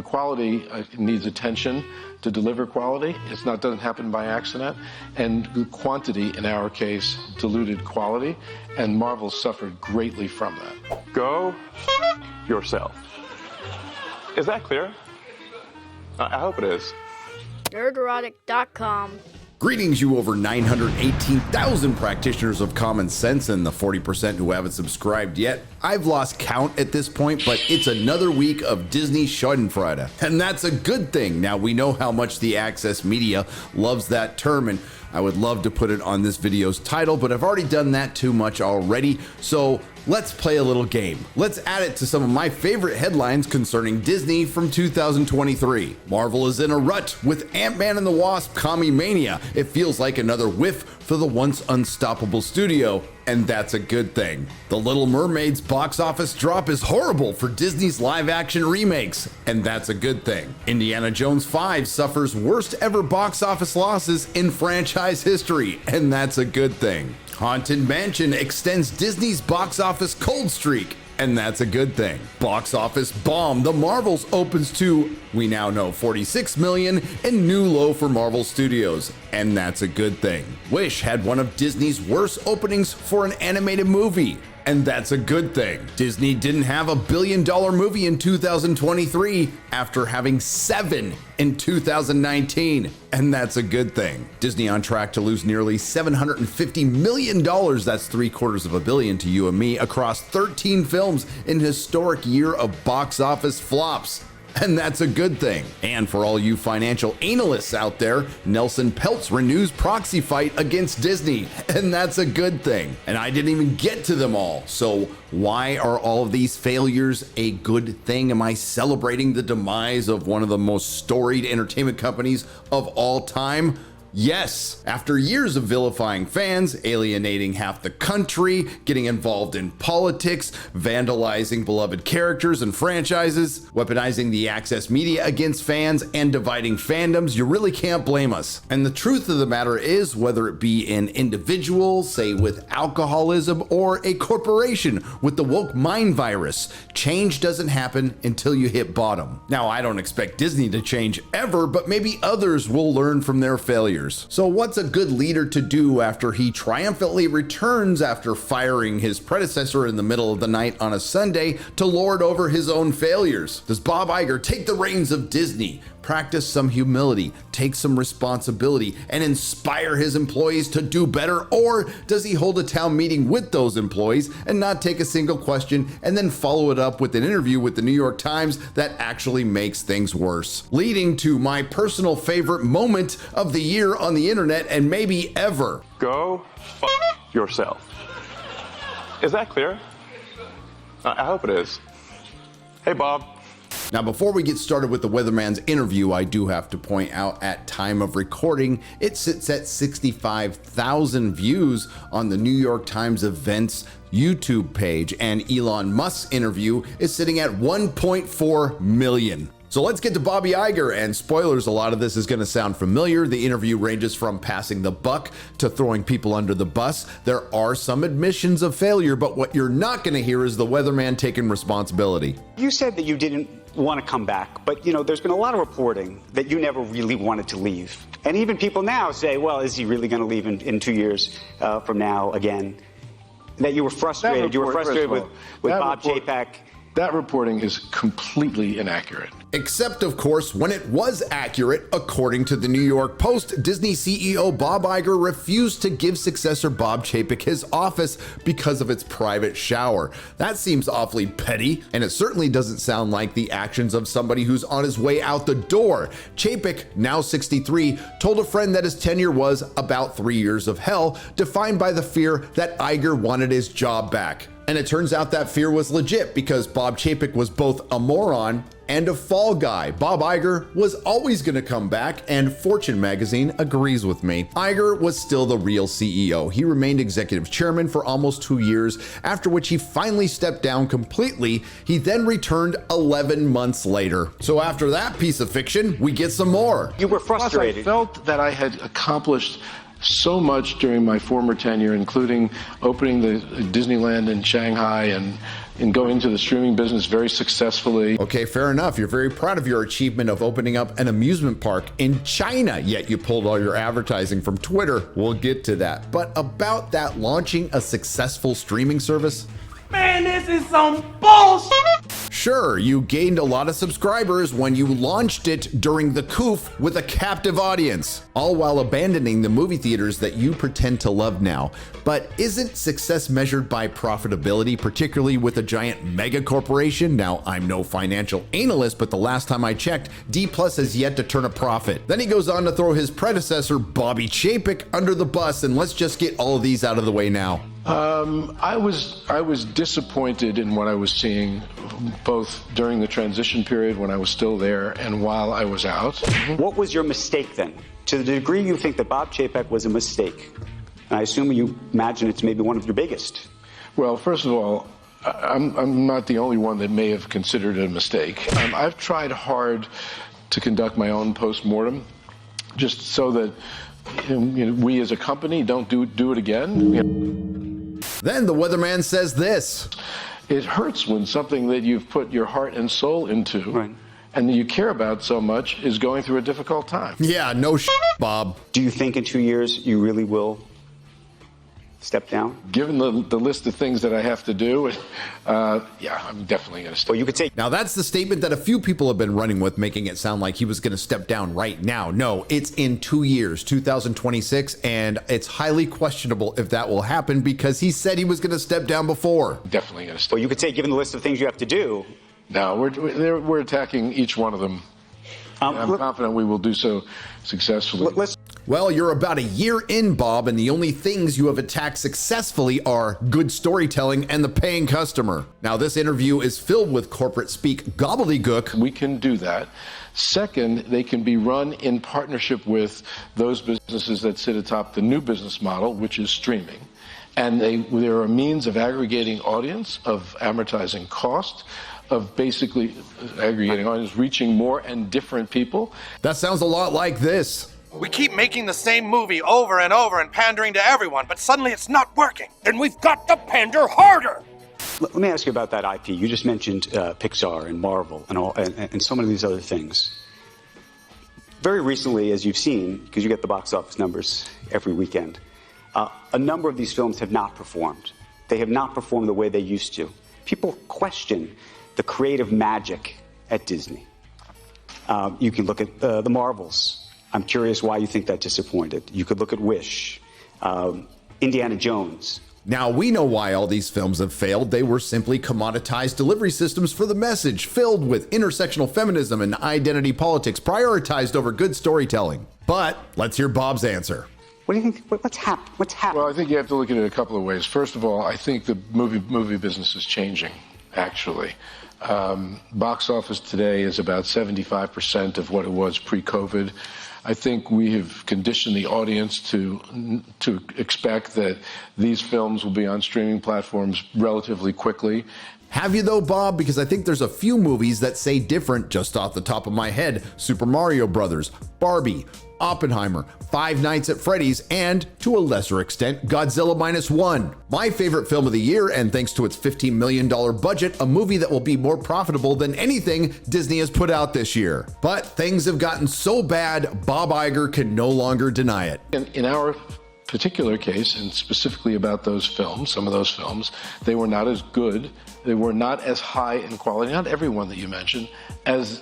Quality needs attention to deliver quality. Doesn't happen by accident. And the quantity, in our case, diluted quality. And Marvel suffered greatly from that. Go yourself. Is that clear? I hope it is. Nerdrotic.com. Greetings, you over 918,000 practitioners of common sense and the 40% who haven't subscribed yet. I've lost count at this point, but it's another week of Disney Schadenfreude. And that's a good thing. Now, we know how much the access media loves that term, and I would love to put it on this video's title, but I've already done that too much already. So let's play a little game. Let's add it to some of my favorite headlines concerning Disney from 2023. Marvel is in a rut with Ant-Man and the Wasp Commie Mania. It feels like another whiff for the once unstoppable studio, and that's a good thing. The Little Mermaid's box office drop is horrible for Disney's live-action remakes, and that's a good thing. Indiana Jones 5 suffers worst ever box office losses in franchise history, and that's a good thing. Haunted Mansion extends Disney's box office cold streak, and that's a good thing. Box office bomb, The Marvels opens to, we now know, 46 million and new low for Marvel Studios, and that's a good thing. Wish had one of Disney's worst openings for an animated movie, and that's a good thing. Disney didn't have a billion-dollar movie in 2023 after having 7 in 2019, and that's a good thing. Disney on track to lose nearly $750 million, that's $750 million to you and me, across 13 films in a historic year of box office flops. And that's a good thing. And for all you financial analysts out there, Nelson Peltz renews proxy fight against Disney, and that's a good thing. And I didn't even get to them all. So why are all of these failures a good thing? Am I celebrating the demise of one of the most storied entertainment companies of all time? Yes, after years of vilifying fans, alienating half the country, getting involved in politics, vandalizing beloved characters and franchises, weaponizing the access media against fans, and dividing fandoms, you really can't blame us. And the truth of the matter is, whether it be an individual, say with alcoholism, or a corporation with the woke mind virus, change doesn't happen until you hit bottom. Now, I don't expect Disney to change ever, but maybe others will learn from their failures. So what's a good leader to do after he triumphantly returns after firing his predecessor in the middle of the night on a Sunday to lord over his own failures? Does Bob Iger take the reins of Disney, practice some humility, take some responsibility, and inspire his employees to do better? Or does he hold a town meeting with those employees and not take a single question and then follow it up with an interview with the New York Times that actually makes things worse? Leading to my personal favorite moment of the year on the internet and maybe ever. Go yourself. Is that clear? I hope it is. Hey, Bob. Now, before we get started with the Weatherman's interview, I do have to point out at time of recording, it sits at 65,000 views on the New York Times events YouTube page, and Elon Musk's interview is sitting at 1.4 million. So let's get to Bobby Iger, and spoilers, a lot of this is going to sound familiar. The interview ranges from passing the buck to throwing people under the bus. There are some admissions of failure, but what you're not going to hear is the weatherman taking responsibility. You said that you didn't want to come back, but there's been a lot of reporting that you never really wanted to leave. And even people now say, well, is he really going to leave in 2 years from now again? That you were frustrated. You were frustrated with Bob Chapek. That reporting is completely inaccurate. Except, of course, when it was accurate. According to the New York Post, Disney CEO Bob Iger refused to give successor Bob Chapek his office because of its private shower. That seems awfully petty, and it certainly doesn't sound like the actions of somebody who's on his way out the door. Chapek, now 63, told a friend that his tenure was about 3 years of hell, defined by the fear that Iger wanted his job back. And it turns out that fear was legit, because Bob Chapek was both a moron and a fall guy. Bob Iger was always going to come back, and Fortune magazine agrees with me. Iger was still the real CEO. He remained executive chairman for almost 2 years, after which he finally stepped down completely. He then returned 11 months later. So after that piece of fiction, we get some more. You were frustrated. Plus, I felt that I had accomplished so much during my former tenure, including opening the Disneyland in Shanghai and going to the streaming business very successfully. Okay, fair enough. You're very proud of your achievement of opening up an amusement park in China, yet you pulled all your advertising from Twitter. We'll get to that. But about that launching a successful streaming service? Man, this is some bullshit! Sure, you gained a lot of subscribers when you launched it during the coof with a captive audience, all while abandoning the movie theaters that you pretend to love now. But isn't success measured by profitability, particularly with a giant mega corporation? Now, I'm no financial analyst, but the last time I checked, D+ has yet to turn a profit. Then he goes on to throw his predecessor, Bobby Chapek, under the bus, and let's just get all of these out of the way now. I was disappointed in what I was seeing, both during the transition period when I was still there and while I was out. What was your mistake then? To the degree you think that Bob Chapek was a mistake, and I assume you imagine it's maybe one of your biggest. Well, first of all, I'm not the only one that may have considered it a mistake. I've tried hard to conduct my own post-mortem, just so that we as a company don't do it again. Then the weatherman says this. It hurts when something that you've put your heart and soul into, right, and that you care about so much is going through a difficult time. Yeah, no Bob. Do you think in 2 years you really will step down? Given the list of things that I have to do, yeah, I'm definitely going to step down. Well, you could say. Now that's the statement that a few people have been running with, making it sound like he was going to step down right now. No, it's in 2 years, 2026, and it's highly questionable if that will happen because he said he was going to step down before. Definitely going to step down. Well, you could say, given the list of things you have to do. No, we're attacking each one of them. I'm confident we will do so successfully. Well, you're about a year in, Bob, and the only things you have attacked successfully are good storytelling and the paying customer. Now, this interview is filled with corporate speak gobbledygook. We can do that. Second, they can be run in partnership with those businesses that sit atop the new business model, which is streaming. And there are means of aggregating audience, of amortizing cost, of basically aggregating audience, reaching more and different people. That sounds a lot like this. We keep making the same movie over and over and pandering to everyone, but suddenly it's not working. Then we've got to pander harder. Let me ask you about that IP. You just mentioned Pixar and Marvel and so many of these other things. Very recently, as you've seen, because you get the box office numbers every weekend, a number of these films have not performed. They have not performed the way they used to. People question the creative magic at Disney. You can look at the Marvels. I'm curious why you think that disappointed. You could look at Wish, Indiana Jones. Now, we know why all these films have failed. They were simply commoditized delivery systems for the message, filled with intersectional feminism and identity politics, prioritized over good storytelling. But let's hear Bob's answer. What do you think? What's happened? Well, I think you have to look at it a couple of ways. First of all, I think the movie business is changing, actually. Box office today is about 75% of what it was pre-COVID. I think we have conditioned the audience to expect that these films will be on streaming platforms relatively quickly. Have you though, Bob? Because I think there's a few movies that say different just off the top of my head. Super Mario Brothers, Barbie, Oppenheimer, Five Nights at Freddy's, and, to a lesser extent, Godzilla -1. My favorite film of the year, and thanks to its $15 million budget, a movie that will be more profitable than anything Disney has put out this year. But things have gotten so bad, Bob Iger can no longer deny it. In our particular case, and specifically about those films, some of those films, they were not as good, they were not as high in quality, not every one that you mentioned, as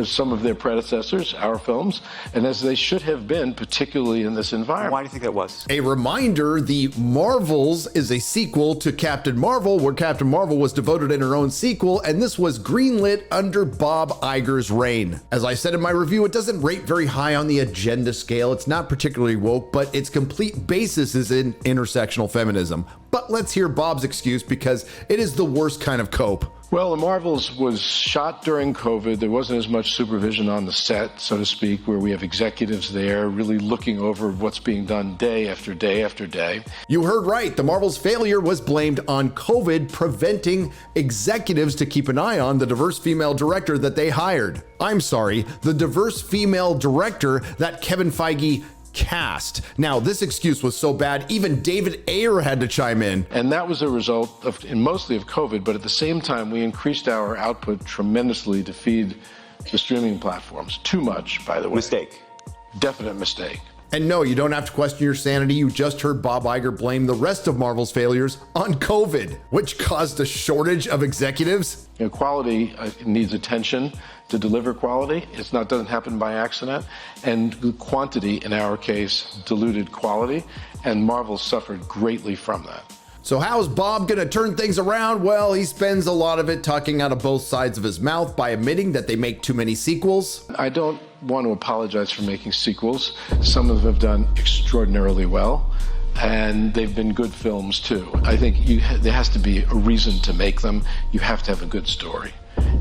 some of their predecessors, our films, and as they should have been, particularly in this environment. Why do you think that was? A reminder, The Marvels is a sequel to Captain Marvel, where Captain Marvel was devoted in her own sequel, and this was greenlit under Bob Iger's reign. As I said in my review, it doesn't rate very high on the agenda scale. It's not particularly woke, but its complete basis is in intersectional feminism. But let's hear Bob's excuse because it is the worst kind of cope. Well, The Marvels was shot during COVID. There wasn't as much supervision on the set, so to speak, where we have executives there really looking over what's being done day after day after day. You heard right. The Marvels' failure was blamed on COVID, preventing executives to keep an eye on the diverse female director that they hired. I'm sorry, the diverse female director that Kevin Feige cast. Now, this excuse was so bad, even David Ayer had to chime in. And that was a result of, mostly of COVID, but at the same time, we increased our output tremendously to feed the streaming platforms. Too much, by the way. Mistake. Definite mistake. And no, you don't have to question your sanity. You just heard Bob Iger blame the rest of Marvel's failures on COVID, which caused a shortage of executives. Quality needs attention to deliver quality. Doesn't happen by accident. And quantity, in our case, diluted quality. And Marvel suffered greatly from that. So how's Bob gonna turn things around? Well, he spends a lot of it talking out of both sides of his mouth by admitting that they make too many sequels. I don't want to apologize for making sequels. Some of them have done extraordinarily well, and they've been good films too. I think there has to be a reason to make them. You have to have a good story.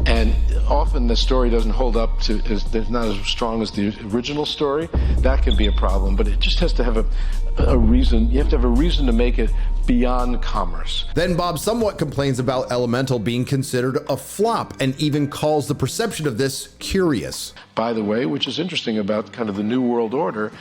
And often the story doesn't hold up to, it's not as strong as the original story. That can be a problem, but it just has to have a reason. You have to have a reason to make it beyond commerce. Then Bob somewhat complains about Elemental being considered a flop and even calls the perception of this curious. By the way, which is interesting about kind of the New World Order,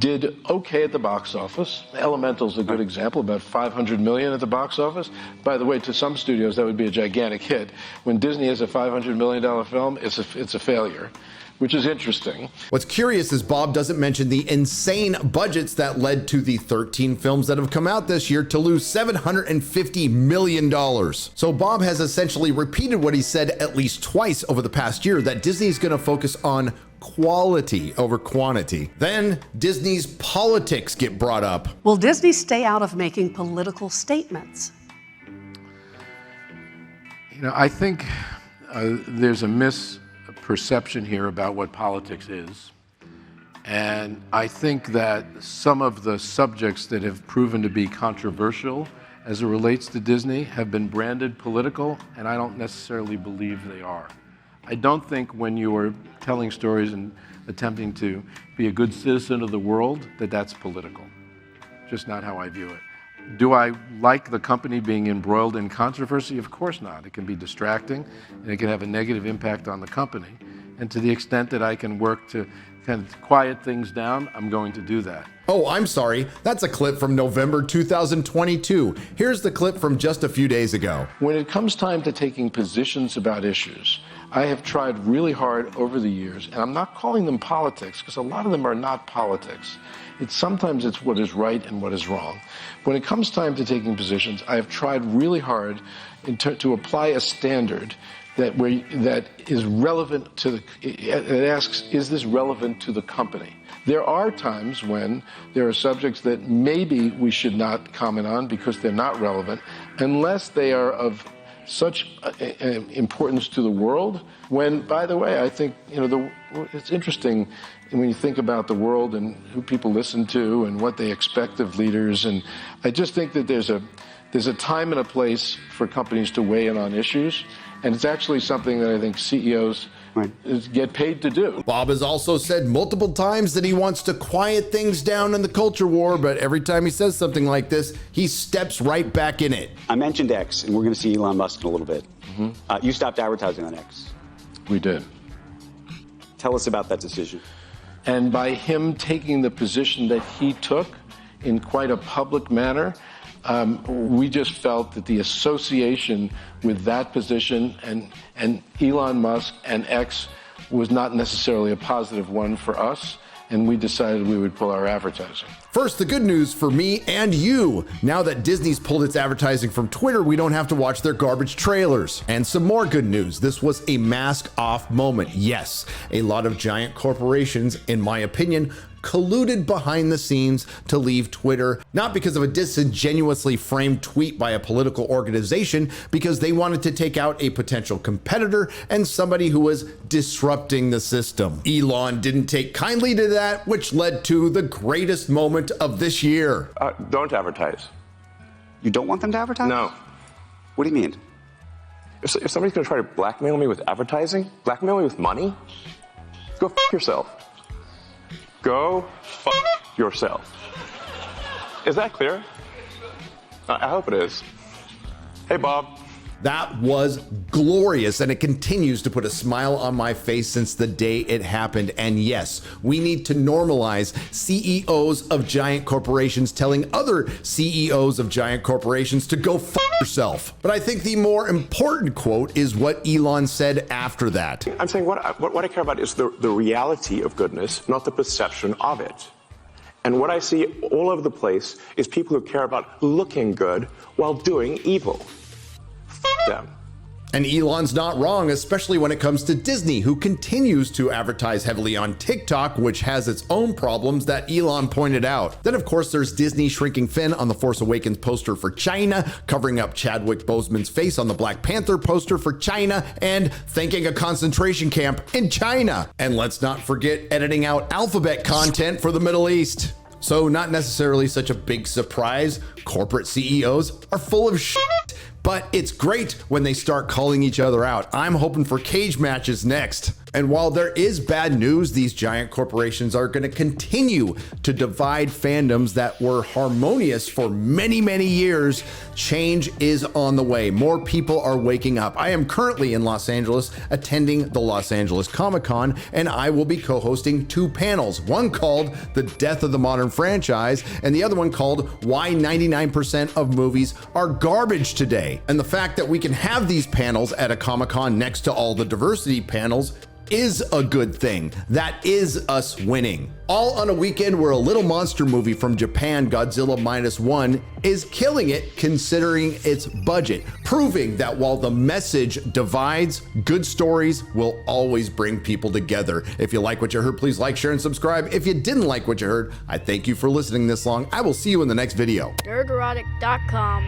did okay at the box office. Elemental's a good example, about $500 million at the box office. By the way, to some studios, that would be a gigantic hit. When Disney has a $500 million film, it's a failure, which is interesting. What's curious is Bob doesn't mention the insane budgets that led to the 13 films that have come out this year to lose $750 million. So Bob has essentially repeated what he said at least twice over the past year, that Disney is going to focus on quality over quantity. Then Disney's politics get brought up. Will Disney stay out of making political statements? I think there's a misperception here about what politics is. And I think that some of the subjects that have proven to be controversial as it relates to Disney have been branded political, and I don't necessarily believe they are. I don't think when you are telling stories and attempting to be a good citizen of the world that that's political. Just not how I view it. Do I like the company being embroiled in controversy? Of course not. It can be distracting, and it can have a negative impact on the company. And to the extent that I can work to kind of quiet things down, I'm going to do that. Oh, I'm sorry. That's a clip from November 2022. Here's the clip from just a few days ago. When it comes time to taking positions about issues, I have tried really hard over the years, and I'm not calling them politics because a lot of them are not politics. Sometimes it's what is right and what is wrong. When it comes time to taking positions, I have tried really hard to apply a standard that is relevant to it asks, is this relevant to the company? There are times when there are subjects that maybe we should not comment on because they're not relevant, unless they are of such importance to the world. When, by the way, I think it's interesting when you think about the world and who people listen to and what they expect of leaders. And I just think that there's a time and a place for companies to weigh in on issues, and it's actually something that I think CEOs get paid to do. Bob has also said multiple times that he wants to quiet things down in the culture war, but every time he says something like this, he steps right back in it. I mentioned X, and we're going to see Elon Musk in a little bit. You stopped advertising on X. We did. Tell us about that decision. And by him taking the position that he took in quite a public manner, we just felt that the association with that position and Elon Musk and X was not necessarily a positive one for us, and we decided we would pull our advertising. First, the good news for me and you. Now that Disney's pulled its advertising from Twitter, we don't have to watch their garbage trailers. And some more good news. This was a mask-off moment. Yes, a lot of giant corporations, in my opinion, colluded behind the scenes to leave Twitter, not because of a disingenuously framed tweet by a political organization, because they wanted to take out a potential competitor and somebody who was disrupting the system. Elon didn't take kindly to that, which led to the greatest moment of this year. Don't advertise. You don't want them to advertise? No. What do you mean? If somebody's going to try to blackmail me with advertising, blackmail me with money, go f*** yourself. Go f*** yourself. Is that clear? I hope it is. Hey, Bob. That was glorious, and it continues to put a smile on my face since the day it happened. And yes, we need to normalize CEOs of giant corporations telling other CEOs of giant corporations to go f yourself. But I think the more important quote is what Elon said after that. I'm saying what I care about is the reality of goodness, not the perception of it. And what I see all over the place is people who care about looking good while doing evil. F them. And Elon's not wrong, especially when it comes to Disney, who continues to advertise heavily on TikTok, which has its own problems that Elon pointed out. Then, of course, there's Disney shrinking Finn on the Force Awakens poster for China, covering up Chadwick Boseman's face on the Black Panther poster for China, and thanking a concentration camp in China. And let's not forget editing out alphabet content for the Middle East. So not necessarily such a big surprise. Corporate CEOs are full of shit. But it's great when they start calling each other out. I'm hoping for cage matches next. And while there is bad news, these giant corporations are going to continue to divide fandoms that were harmonious for many, many years. Change is on the way. More people are waking up. I am currently in Los Angeles attending the Los Angeles Comic-Con, and I will be co-hosting 2 panels. One called The Death of the Modern Franchise, and the other one called Why 99% of Movies Are Garbage Today. And the fact that we can have these panels at a Comic-Con next to all the diversity panels is a good thing. That is us winning. All on a weekend where a little monster movie from Japan, Godzilla -1, is killing it considering its budget, proving that while the message divides, good stories will always bring people together. If you like what you heard, please like, share, and subscribe. If you didn't like what you heard, I thank you for listening this long. I will see you in the next video. Nerdrotic.com.